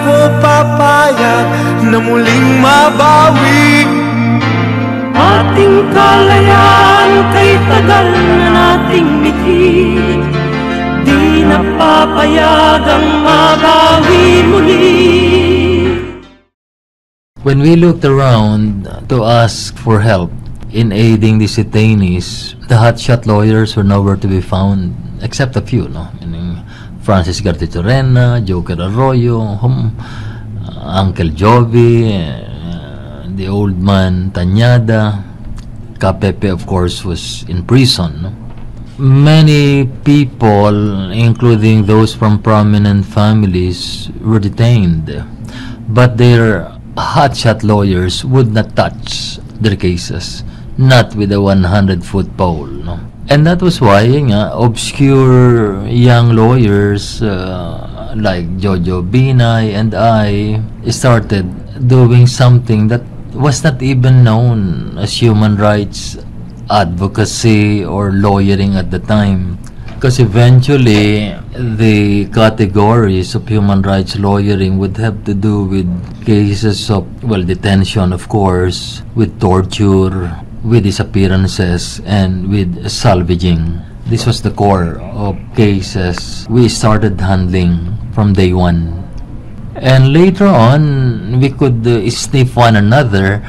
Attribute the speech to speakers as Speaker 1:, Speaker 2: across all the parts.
Speaker 1: ko papayag na muling mabawi.
Speaker 2: Ating kalayaan kay tagal na nating mitid, di napapayagang mabawi muli.
Speaker 3: When we looked around to ask for help in aiding these detainees, the hotshot lawyers were nowhere to be found, except a few, no? Meaning Francis Gartitorena, Joker Arroyo, Uncle Jovi, the old man Tanyada. Kapepe, of course, was in prison, no? Many people, including those from prominent families, were detained, but their hotshot lawyers would not touch their cases, not with a 100-foot pole, no? And that was why obscure young lawyers like Jojo Binay and I started doing something that was not even known as human rights advocacy or lawyering at the time. Because eventually, the categories of human rights lawyering would have to do with cases of, well, detention, of course, with torture, with disappearances, and with salvaging. This was the core of cases we started handling from day one. And later on, we could sniff one another.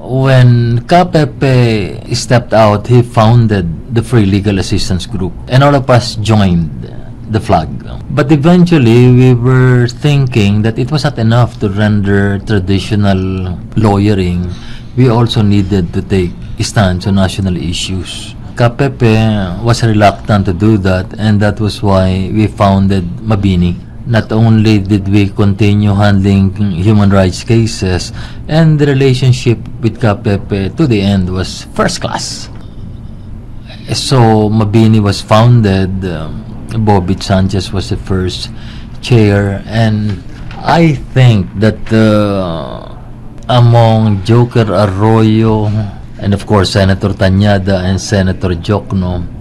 Speaker 3: When Kapepe stepped out, he founded the Free Legal Assistance Group, and all of us joined the flag. But eventually, we were thinking that it was not enough to render traditional lawyering. We also needed to take stands on national issues. Kapepe was reluctant to do that, and that was why we founded Mabini. Not only did we continue handling human rights cases, and the relationship with Kapepe to the end was first class. So Mabini was founded, Bobby Sanchez was the first chair, and I think that among Joker Arroyo and of course Senator Tanyada and Senator Jokno,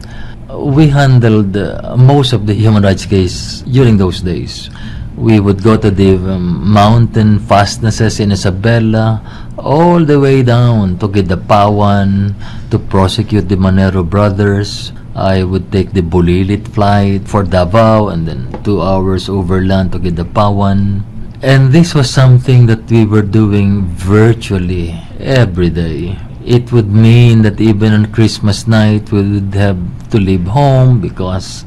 Speaker 3: we handled most of the human rights case during those days. We would go to the mountain fastnesses in Isabela, all the way down to Kidapawan to prosecute the Manero brothers. I would take the Bulilit flight for Davao and then 2 hours overland to Kidapawan. And this was something that we were doing virtually every day. It would mean that even on Christmas night, we would have to leave home because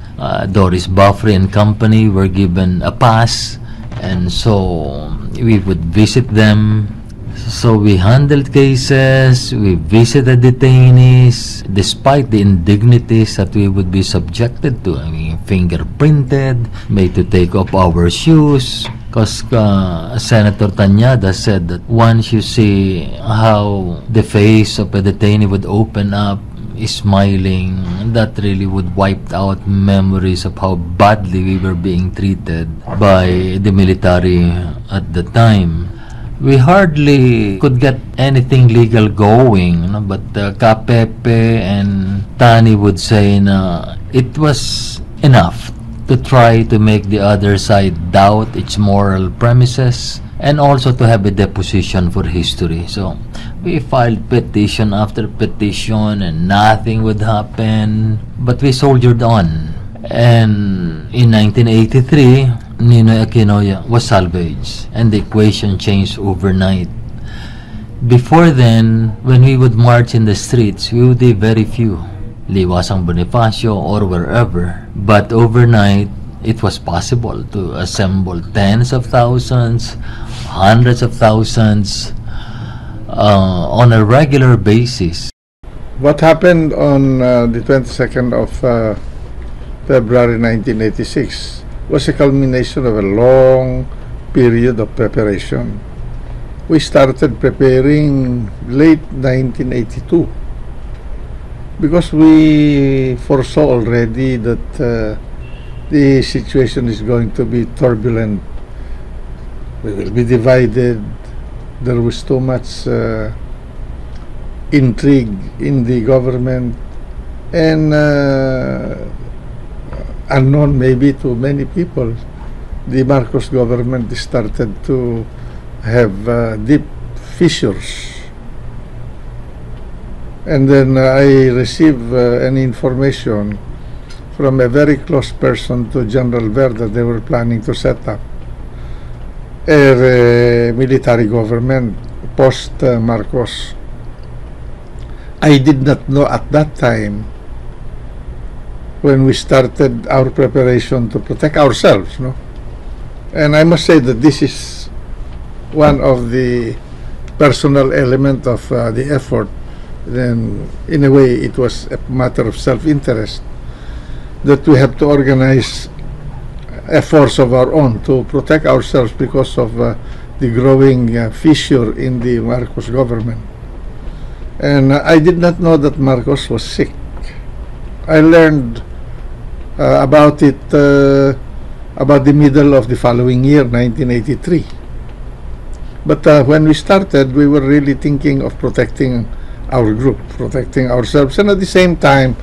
Speaker 3: Doris Buffrey and company were given a pass, and so we would visit them. So we handled cases, we visited detainees, despite the indignities that we would be subjected to. I mean, fingerprinted, made to take off our shoes. Because Senator Tanyada said that once you see how the face of a detainee would open up, smiling, that really would wipe out memories of how badly we were being treated by the military at the time. We hardly could get anything legal going, no? But Kapepe and Tani would say it was enough to try to make the other side doubt its moral premises, and also to have a deposition for history. So we filed petition after petition and nothing would happen, but we soldiered on. And in 1983, Ninoy Aquinoy was salvaged, and the equation changed overnight. Before then, when we would march in the streets, we would be very few, Liwasang Bonifacio or wherever. But overnight, it was possible to assemble tens of thousands, hundreds of thousands on a regular basis.
Speaker 4: What happened on the 22nd of February 1986 was a culmination of a long period of preparation. We started preparing late 1982 because we foresaw already that the situation is going to be turbulent. We will be divided. There was too much intrigue in the government, and unknown maybe to many people, the Marcos government started to have deep fissures. And then I received an information from a very close person to General Ver that they were planning to set up a military government post Marcos. I did not know at that time, when we started our preparation to protect ourselves, no? And I must say that this is one of the personal element of the effort. Then in a way it was a matter of self-interest that we have to organize a force of our own to protect ourselves because of the growing fissure in the Marcos government. And I did not know that Marcos was sick. I learned about it about the middle of the following year, 1983. But when we started, we were really thinking of protecting our group, protecting ourselves, and at the same time,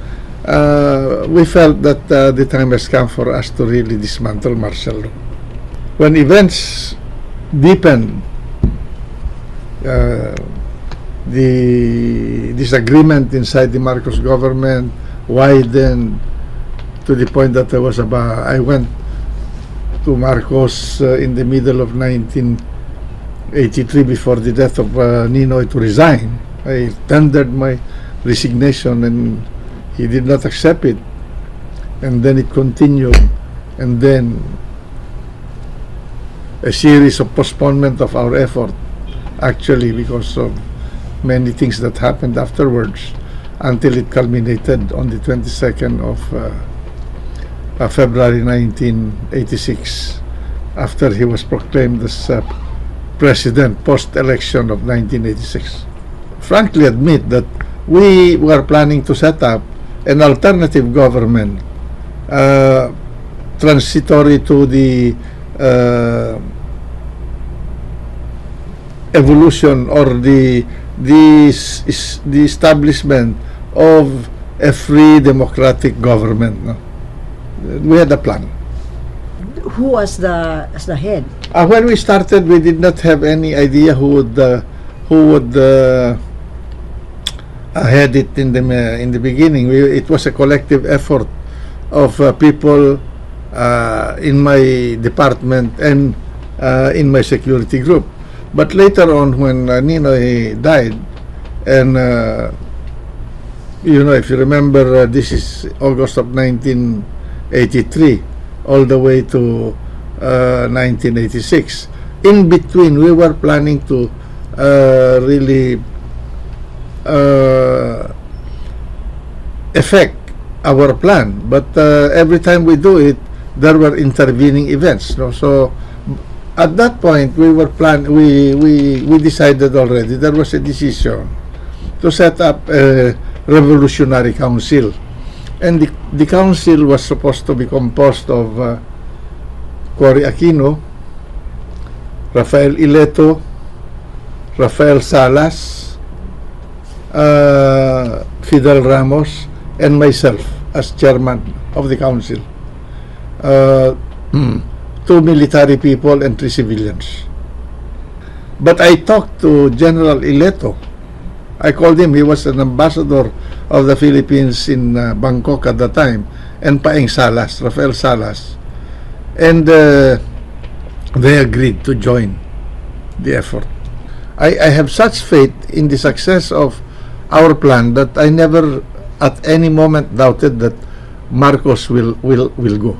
Speaker 4: we felt that the time has come for us to really dismantle martial law. When events deepened, the disagreement inside the Marcos government widened to the point that I went to Marcos in the middle of 1983 before the death of Ninoy to resign. I tendered my resignation and he did not accept it, and then it continued, and then a series of postponement of our effort, actually because of many things that happened afterwards, until it culminated on the 22nd of February 1986, after he was proclaimed as president post-election of 1986. Frankly admit that we were planning to set up an alternative government transitory to the evolution or the establishment of a free democratic government. No? We had a plan.
Speaker 5: Who was as the head?
Speaker 4: When we started, we did not have any idea who would head it in the beginning. It was a collective effort of people in my department and in my security group. But later on, when Ninoy died, and if you remember, this is August of 1983, all the way to 1986. In between, we were planning to really affect our plan, but every time we do it, there were intervening events. No? So at that point, we decided already. There was a decision to set up a revolutionary council, and the council was supposed to be composed of Cory Aquino, Rafael Ileto, Rafael Salas, Fidel Ramos, and myself as chairman of the council. 2 military people and 3 civilians. But I talked to General Ileto. I called him. He was an ambassador of the Philippines in Bangkok at the time, and Paeng Salas, Rafael Salas, and they agreed to join the effort. I have such faith in the success of our plan that I never at any moment doubted that Marcos will go.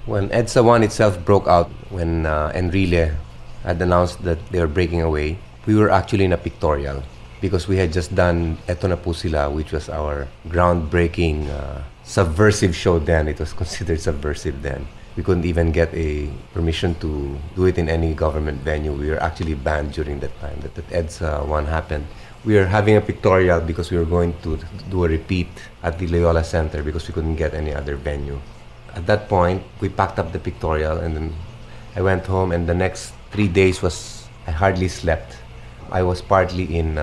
Speaker 6: When EDSA 1 itself broke out, when Enrile had announced that they were breaking away, we were actually in a pictorial because we had just done Eto Na Po Sila, which was our groundbreaking subversive show then. It was considered subversive then. We couldn't even get a permission to do it in any government venue. We were actually banned during that time that EDSA 1 happened. We were having a pictorial because we were going to do a repeat at the Loyola Center because we couldn't get any other venue. At that point, we packed up the pictorial and then I went home, and the next 3 days I hardly slept. I was partly in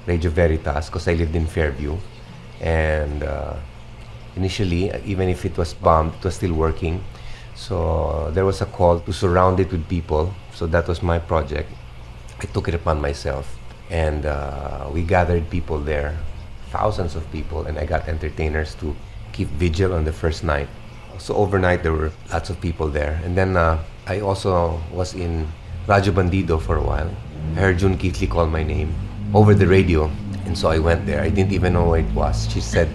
Speaker 6: Radio Veritas because I lived in Fairview, and initially. Even if it was bombed, it was still working. So there was a call to surround it with people. So that was my project. I took it upon myself. And we gathered people there, thousands of people, and I got entertainers to keep vigil on the first night. So overnight, there were lots of people there. And then I also was in Radyo Bandido for a while. I heard June Kitley call my name over the radio. And so I went there. I didn't even know where it was. She said,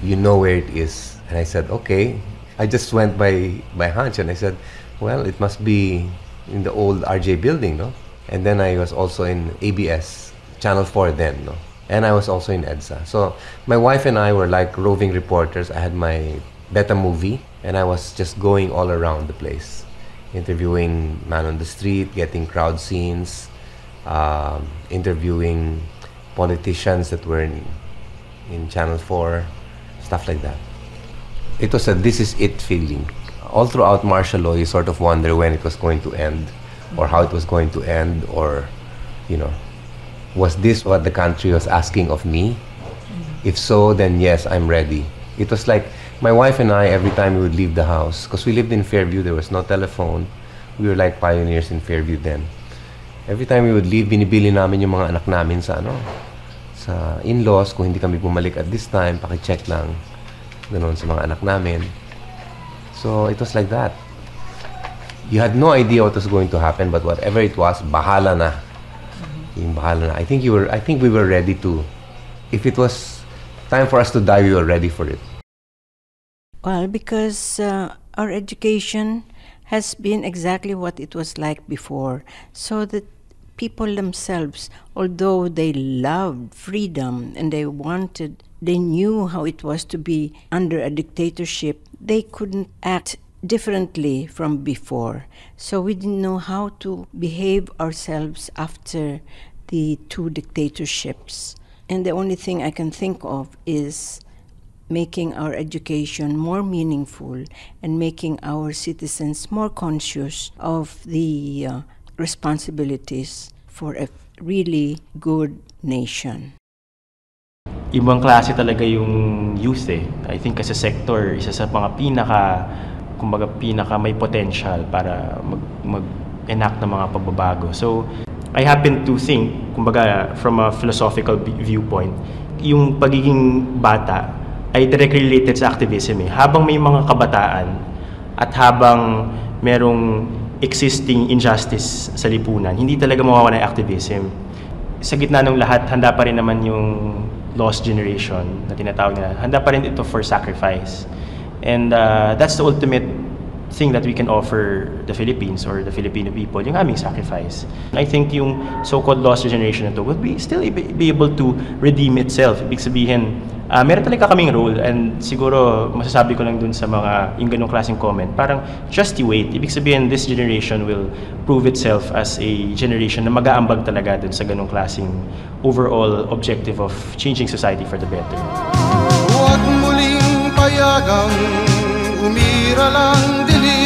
Speaker 6: "You know where it is?" And I said, "Okay." I just went by hunch, and I said, "Well, it must be in the old RJ building, no?" And then I was also in ABS, Channel 4 then, no? And I was also in EDSA. So my wife and I were like roving reporters. I had my beta movie, and I was just going all around the place, interviewing man on the street, getting crowd scenes, interviewing politicians that were in Channel 4, stuff like that. It was a "this is it" feeling. All throughout martial law, you sort of wonder when it was going to end, or how it was going to end, or, you know, was this what the country was asking of me? If so, then yes, I'm ready. It was like my wife and I, every time we would leave the house, because we lived in Fairview, there was no telephone. We were like pioneers in Fairview then. Every time we would leave, binibili namin yung mga anak namin sa in-laws. Kung hindi kami bumalik at this time, paki-check lang ganun sa mga anak namin. So it was like that. You had no idea what was going to happen, but whatever it was, bahala na. Yung bahala na. I think we were ready to. If it was time for us to die, we were ready for it.
Speaker 7: Well, because our education has been exactly what it was like before, so that people themselves, although they loved freedom and they knew how it was to be under a dictatorship, they couldn't act differently from before. So we didn't know how to behave ourselves after the two dictatorships. And the only thing I can think of is making our education more meaningful and making our citizens more conscious of the responsibilities for a really good nation.
Speaker 8: Ibang klase talaga yung youth eh. I think as a sector, isa sa mga pinaka may potential para mag-enact ng mga pagbabago. So, I happen to think, kumbaga, from a philosophical viewpoint, yung pagiging bata ay directly related sa activism eh. Habang may mga kabataan at habang merong existing injustice sa lipunan, hindi talaga mawawala yung activism. Sa gitna ng lahat, handa pa rin naman yung lost generation na tinatawag nila. Handa pa rin ito for sacrifice. And that's the ultimate thing that we can offer the Philippines or the Filipino people, yung aming sacrifice. I think yung so-called lost generation na to will still be able to redeem itself. Ibig sabihin, meron talaga kaming role, and siguro masasabi ko lang dun sa mga yung ganong klaseng comment, parang just you wait. Ibig sabihin, this generation will prove itself as a generation na mag-aambag talaga dun sa ganong klaseng overall objective of changing society for the better.
Speaker 1: Huwag muling payagang umira lang dilim.